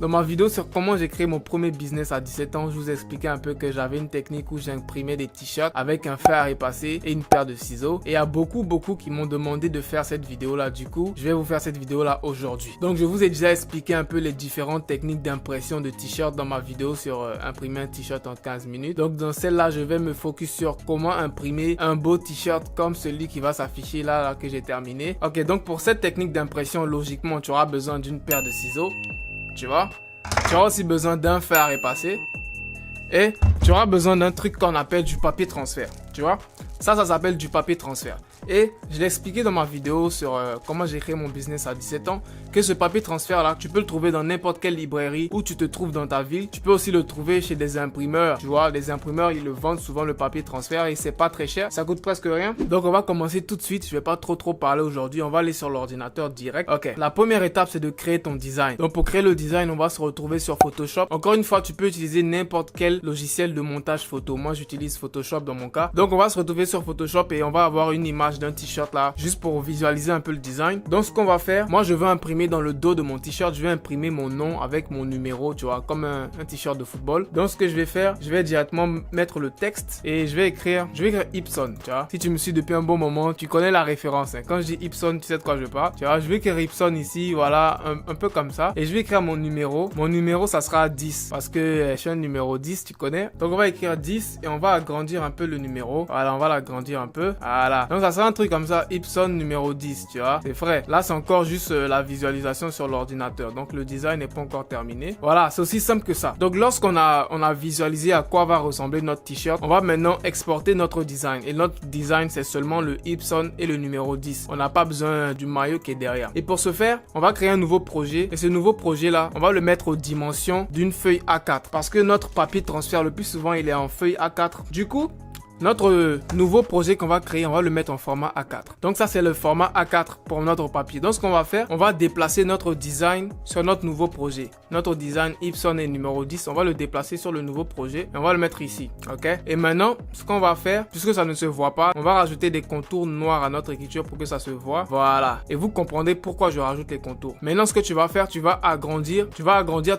Dans ma vidéo sur comment j'ai créé mon premier business à 17 ans, je vous expliquais un peu que j'avais une technique où j'imprimais des t-shirts avec un fer à repasser et une paire de ciseaux. Et il y a beaucoup qui m'ont demandé de faire cette vidéo là. Du coup, je vais vous faire cette vidéo là aujourd'hui. Donc je vous ai déjà expliqué un peu les différentes techniques d'impression de t-shirts dans ma vidéo sur imprimer un t-shirt en 15 minutes. Donc dans celle-là, je vais me focus sur comment imprimer un beau t-shirt comme celui qui va s'afficher là que j'ai terminé. Ok, donc pour cette technique d'impression, logiquement, tu auras besoin d'une paire de ciseaux. Tu vois, tu auras aussi besoin d'un fer à repasser et tu auras besoin d'un truc qu'on appelle du papier transfert. Tu vois, ça s'appelle du papier transfert. Et je l'ai expliqué dans ma vidéo sur comment j'ai créé mon business à 17 ans, que ce papier transfert là, tu peux le trouver dans n'importe quelle librairie où tu te trouves dans ta ville. Tu peux aussi le trouver chez des imprimeurs. Tu vois, les imprimeurs, ils le vendent souvent le papier transfert et c'est pas très cher. Ça coûte presque rien. Donc on va commencer tout de suite. Je vais pas trop parler aujourd'hui. On va aller sur l'ordinateur direct. Ok. La première étape, c'est de créer ton design. Donc pour créer le design, on va se retrouver sur Photoshop. Encore une fois, tu peux utiliser n'importe quel logiciel de montage photo. Moi, j'utilise Photoshop dans mon cas. Donc on va se retrouver sur Photoshop et on va avoir une image d'un t-shirt là, juste pour visualiser un peu le design. Donc ce qu'on va faire, moi je veux imprimer dans le dos de mon t-shirt, je vais imprimer mon nom avec mon numéro, tu vois, comme un t-shirt de football. Donc ce que je vais faire, je vais directement mettre le texte et je vais écrire Ipson, tu vois. Si tu me suis depuis un bon moment, tu connais la référence, hein. Quand je dis Ipson, tu sais de quoi je parle, tu vois. Je vais écrire Ipson ici, voilà, un peu comme ça. Et je vais écrire mon numéro. Mon numéro, ça sera 10 parce que je suis un numéro 10, tu connais. Donc on va écrire 10 et on va agrandir un peu le numéro. Voilà, on va l'agrandir un peu. Voilà. Donc ça sera un truc comme ça, Ipson numéro 10, tu vois. C'est vrai. Là, c'est encore juste la visualisation sur l'ordinateur. Donc le design n'est pas encore terminé. Voilà, c'est aussi simple que ça. Donc lorsqu'on a visualisé à quoi va ressembler notre t-shirt, on va maintenant exporter notre design. Et notre design, c'est seulement le Ipson et le numéro 10. On n'a pas besoin du maillot qui est derrière. Et pour ce faire, on va créer un nouveau projet. Et ce nouveau projet-là, on va le mettre aux dimensions d'une feuille A4. Parce que notre papier transfert, le plus souvent, il est en feuille A4. Du coup, notre nouveau projet qu'on va créer, on va le mettre en format A4. Donc ça, c'est le format A4 pour notre papier. Donc ce qu'on va faire, on va déplacer notre design sur notre nouveau projet. Notre design Ipson et numéro 10, on va le déplacer sur le nouveau projet et on va le mettre ici. Ok? Et maintenant, ce qu'on va faire, puisque ça ne se voit pas, on va rajouter des contours noirs à notre écriture pour que ça se voit. Voilà. Et vous comprendrez pourquoi je rajoute les contours. Maintenant, ce que tu vas faire, tu vas agrandir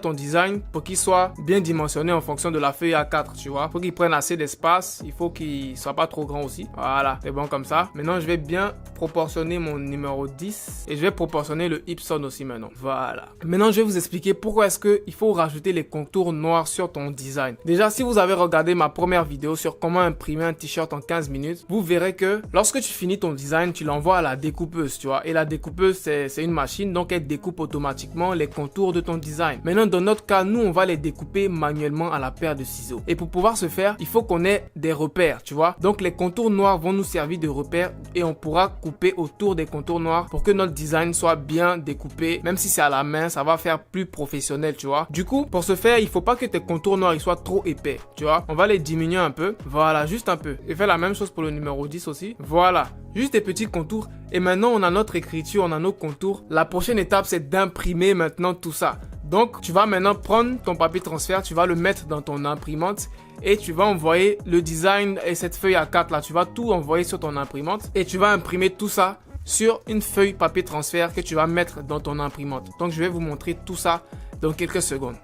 ton design pour qu'il soit bien dimensionné en fonction de la feuille A4, tu vois. Il faut qu'il prenne assez d'espace, il faut qu'il soit pas trop grand aussi. Voilà, c'est bon comme ça. Maintenant, je vais bien proportionner mon numéro 10 et je vais proportionner le Ipson aussi maintenant. Voilà. Maintenant, je vais vous expliquer pourquoi est-ce qu'il faut rajouter les contours noirs sur ton design. Déjà, si vous avez regardé ma première vidéo sur comment imprimer un t-shirt en 15 minutes, vous verrez que lorsque tu finis ton design, tu l'envoies à la découpeuse, tu vois. Et la découpeuse, c'est une machine, donc elle découpe automatiquement les contours de ton design. Maintenant, dans notre cas, nous, on va les découper manuellement à la paire de ciseaux. Et pour pouvoir se faire, il faut qu'on ait des repères, tu vois. Donc les contours noirs vont nous servir de repères et on pourra couper autour des contours noirs pour que notre design soit bien découpé. Même si c'est à la main, ça va faire plus professionnel, tu vois. Du coup, pour ce faire, il faut pas que tes contours noirs ils soient trop épais, tu vois. On va les diminuer un peu. Voilà, juste un peu. Et faire la même chose pour le numéro 10 aussi. Voilà. Juste des petits contours. Et maintenant, on a notre écriture, on a nos contours. La prochaine étape, c'est d'imprimer maintenant tout ça. Donc, tu vas maintenant prendre ton papier transfert, tu vas le mettre dans ton imprimante et tu vas envoyer le design et cette feuille A4 là. Tu vas tout envoyer sur ton imprimante et tu vas imprimer tout ça sur une feuille papier transfert que tu vas mettre dans ton imprimante. Donc, je vais vous montrer tout ça dans quelques secondes.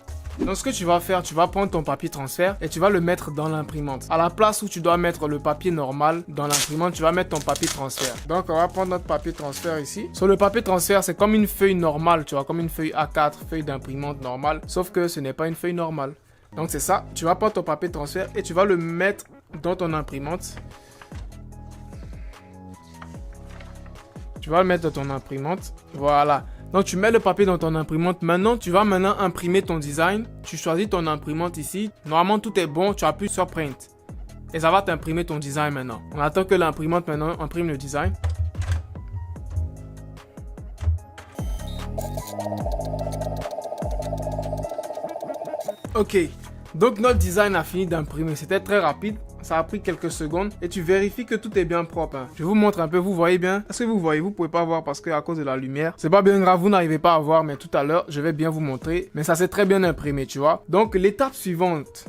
Donc ce que tu vas faire, tu vas prendre ton papier transfert et tu vas le mettre dans l'imprimante. À la place où tu dois mettre le papier normal dans l'imprimante, tu vas mettre ton papier transfert. Donc on va prendre notre papier transfert ici. Sur le papier transfert, c'est comme une feuille normale, tu vois, comme une feuille A4, feuille d'imprimante normale. Sauf que ce n'est pas une feuille normale. Donc c'est ça, tu vas prendre ton papier transfert et tu vas le mettre dans ton imprimante. Tu vas le mettre dans ton imprimante. Voilà. Donc tu mets le papier dans ton imprimante. Maintenant, tu vas imprimer ton design. Tu choisis ton imprimante ici. Normalement, tout est bon. Tu appuies sur Print. Et ça va t'imprimer ton design maintenant. On attend que l'imprimante maintenant imprime le design. Ok. Donc notre design a fini d'imprimer. C'était très rapide. ça a pris quelques secondes et tu vérifies que tout est bien propre. Hein. Je vous montre un peu, vous voyez bien? Est-ce que vous voyez? Vous pouvez pas voir parce que à cause de la lumière. C'est pas bien grave, vous n'arrivez pas à voir, mais tout à l'heure, je vais bien vous montrer. Mais ça s'est très bien imprimé, tu vois. Donc l'étape suivante,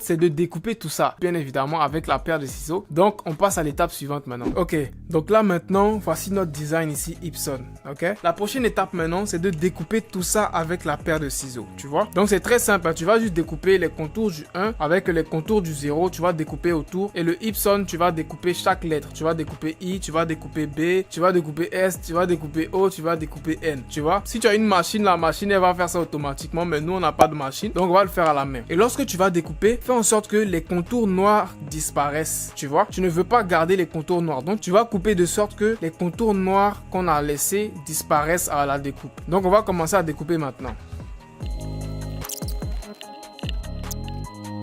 c'est de découper tout ça, bien évidemment avec la paire de ciseaux. Donc on passe à l'étape suivante maintenant. Ok, donc là maintenant, voici notre design ici, Epson. Ok, la prochaine étape maintenant, c'est de découper tout ça avec la paire de ciseaux, tu vois. Donc c'est très simple, hein. Tu vas juste découper les contours du 1 avec les contours du 0, tu vas découper autour. Et le Epson, tu vas découper chaque lettre. Tu vas découper I, tu vas découper B, tu vas découper S, tu vas découper O, tu vas découper N, tu vois. Si tu as une machine, la machine elle va faire ça automatiquement, mais nous on n'a pas de machine, donc on va le faire à la main. Et lorsque tu vas découper, fais en sorte que les contours noirs disparaissent, tu vois. Tu ne veux pas garder les contours noirs, donc tu vas couper de sorte que les contours noirs qu'on a laissés disparaissent à la découpe. Donc on va commencer à découper maintenant.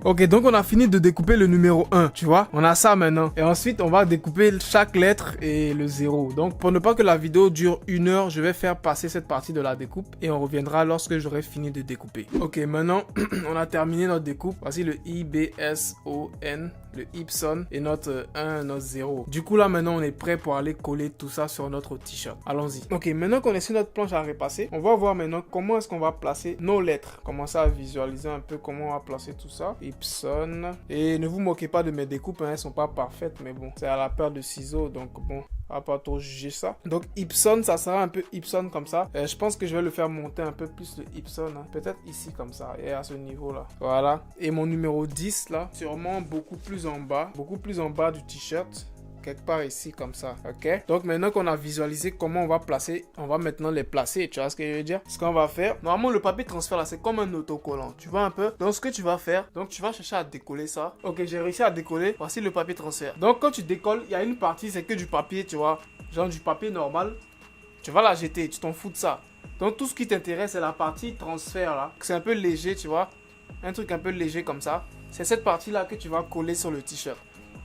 Ok, donc on a fini de découper le numéro 1, tu vois. On a ça maintenant. Et ensuite, on va découper chaque lettre et le 0. Donc, pour ne pas que la vidéo dure 1 heure, je vais faire passer cette partie de la découpe et on reviendra lorsque j'aurai fini de découper. Ok, maintenant, on a terminé notre découpe. Voici le I, B, S, O, N, le Epson et notre 1, notre 0. Du coup, là, maintenant, on est prêt pour aller coller tout ça sur notre t-shirt. Allons-y. Ok, maintenant qu'on est sur notre planche à repasser, on va voir maintenant comment est-ce qu'on va placer nos lettres. Commencer à visualiser un peu comment on va placer tout ça. Epson. Et ne vous moquez pas de mes découpes, hein, elles sont pas parfaites, mais bon, c'est à la paire de ciseaux, donc bon, on va pas trop juger ça. Donc Epson, ça sera un peu Epson comme ça. Je pense que je vais le faire monter un peu plus le Epson, hein. Peut-être ici comme ça, et à ce niveau-là. Voilà. Et mon numéro 10 là, sûrement beaucoup plus en bas du t-shirt. Quelque part ici comme ça, ok. Donc maintenant qu'on a visualisé comment on va placer, on va maintenant les placer, tu vois ce que je veux dire. Ce qu'on va faire, normalement le papier transfert là c'est comme un autocollant, tu vois un peu. Donc ce que tu vas faire, donc tu vas chercher à décoller ça. Ok, j'ai réussi à décoller, voici le papier transfert. Donc quand tu décolles, il y a une partie c'est que du papier, tu vois, genre du papier normal. Tu vas la jeter, tu t'en fous de ça. Donc tout ce qui t'intéresse c'est la partie transfert là, c'est un peu léger, tu vois, un truc un peu léger comme ça. C'est cette partie là que tu vas coller sur le t-shirt.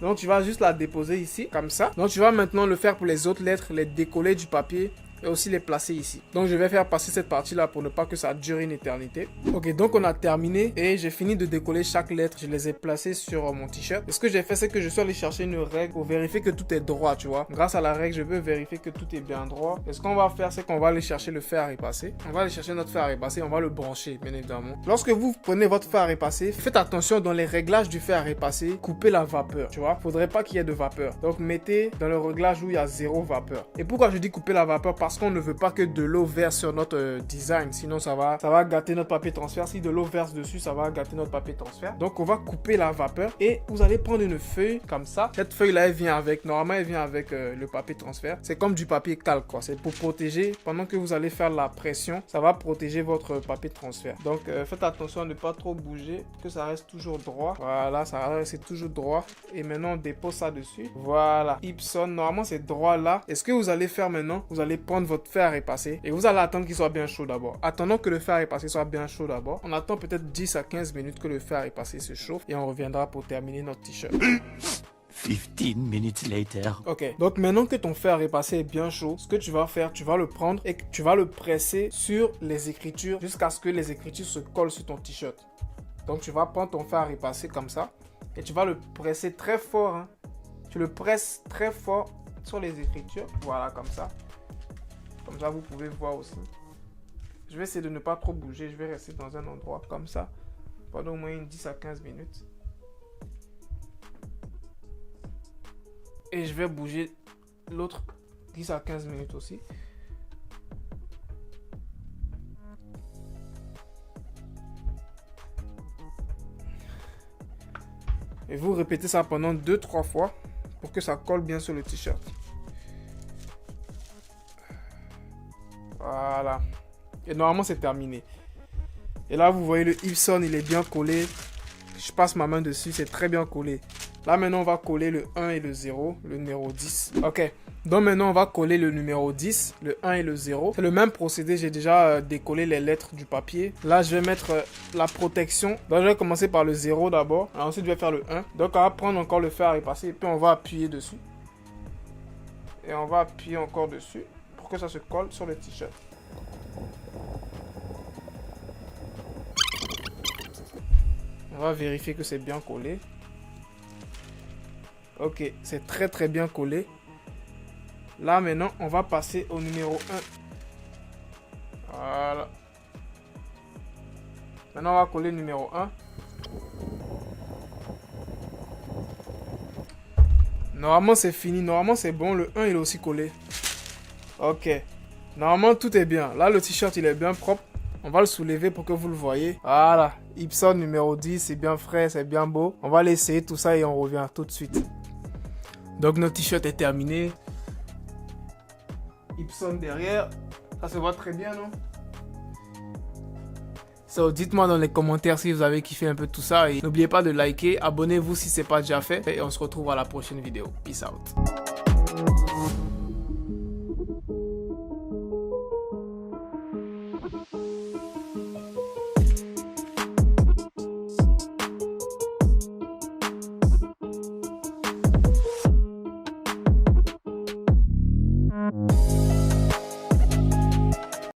Donc tu vas juste la déposer ici, comme ça. Donc tu vas maintenant le faire pour les autres lettres, les décoller du papier et aussi les placer ici. Donc je vais faire passer cette partie là pour ne pas que ça dure une éternité. Ok, donc on a terminé et j'ai fini de décoller chaque lettre. Je les ai placées sur mon t-shirt. Et ce que j'ai fait, c'est que je suis allé chercher une règle pour vérifier que tout est droit, tu vois. Grâce à la règle, je peux vérifier que tout est bien droit. Et ce qu'on va faire, c'est qu'on va aller chercher le fer à repasser. On va aller chercher notre fer à repasser, on va le brancher, bien évidemment. Lorsque vous prenez votre fer à repasser, faites attention dans les réglages du fer à repasser, coupez la vapeur, tu vois. Faudrait pas qu'il y ait de vapeur. Donc mettez dans le réglage où il y a 0 vapeur. Et pourquoi je dis couper la vapeur? Parce qu'on ne veut pas que de l'eau verse sur notre design, sinon ça va gâter notre papier transfert. Si de l'eau verse dessus, ça va gâter notre papier transfert. Donc on va couper la vapeur et vous allez prendre une feuille comme ça. Cette feuille là elle vient avec, normalement elle vient avec le papier transfert. C'est comme du papier calque quoi, c'est pour protéger pendant que vous allez faire la pression, ça va protéger votre papier transfert. Donc faites attention à ne pas trop bouger, que ça reste toujours droit. Voilà, ça reste toujours droit. Et maintenant on dépose ça dessus. Voilà, Epson, normalement c'est droit là. Et ce que vous allez faire maintenant, vous allez prendre votre fer à repasser et vous allez attendre qu'il soit bien chaud d'abord. Attendons que le fer à repasser soit bien chaud d'abord. On attend peut-être 10 à 15 minutes que le fer à repasser se chauffe et on reviendra pour terminer notre t-shirt. 15 minutes later. Ok, donc maintenant que ton fer à repasser est bien chaud, ce que tu vas faire, tu vas le prendre et tu vas le presser sur les écritures jusqu'à ce que les écritures se collent sur ton t-shirt. Donc tu vas prendre ton fer à repasser comme ça et tu vas le presser très fort, hein. Tu le presses très fort sur les écritures, voilà comme ça. Comme ça, vous pouvez voir aussi. Je vais essayer de ne pas trop bouger. Je vais rester dans un endroit comme ça pendant au moins 10 à 15 minutes. Et je vais bouger l'autre 10 à 15 minutes aussi. Et vous répétez ça pendant 2-3 fois pour que ça colle bien sur le t-shirt. Voilà. Et normalement, c'est terminé. Et là, vous voyez le Epson, il est bien collé. Je passe ma main dessus, c'est très bien collé. Là, maintenant, on va coller le 1 et le 0, le numéro 10. Ok. Donc, maintenant, on va coller le numéro 10, le 1 et le 0. C'est le même procédé. J'ai déjà décollé les lettres du papier. Là, je vais mettre la protection. Donc, je vais commencer par le 0 d'abord. Ensuite, je vais faire le 1. Donc, on va prendre encore le fer à repasser. Et puis, on va appuyer dessus. Et on va appuyer encore dessus pour que ça se colle sur le t-shirt. On va vérifier que c'est bien collé. Ok, c'est très bien collé. Là maintenant, on va passer au numéro 1. Voilà. Maintenant, on va coller le numéro 1. Normalement, c'est fini. Normalement, c'est bon. Le 1, il est aussi collé. Ok. Normalement, tout est bien. Là, le t-shirt, il est bien propre. On va le soulever pour que vous le voyez. Voilà. Ipson numéro 10. C'est bien frais, c'est bien beau. On va l'essayer tout ça et on revient tout de suite. Donc, notre t-shirt est terminé. Ipson derrière. Ça se voit très bien, non? So, dites-moi dans les commentaires si vous avez kiffé un peu tout ça. Et n'oubliez pas de liker, abonnez-vous si ce n'est pas déjà fait. Et on se retrouve à la prochaine vidéo. Peace out.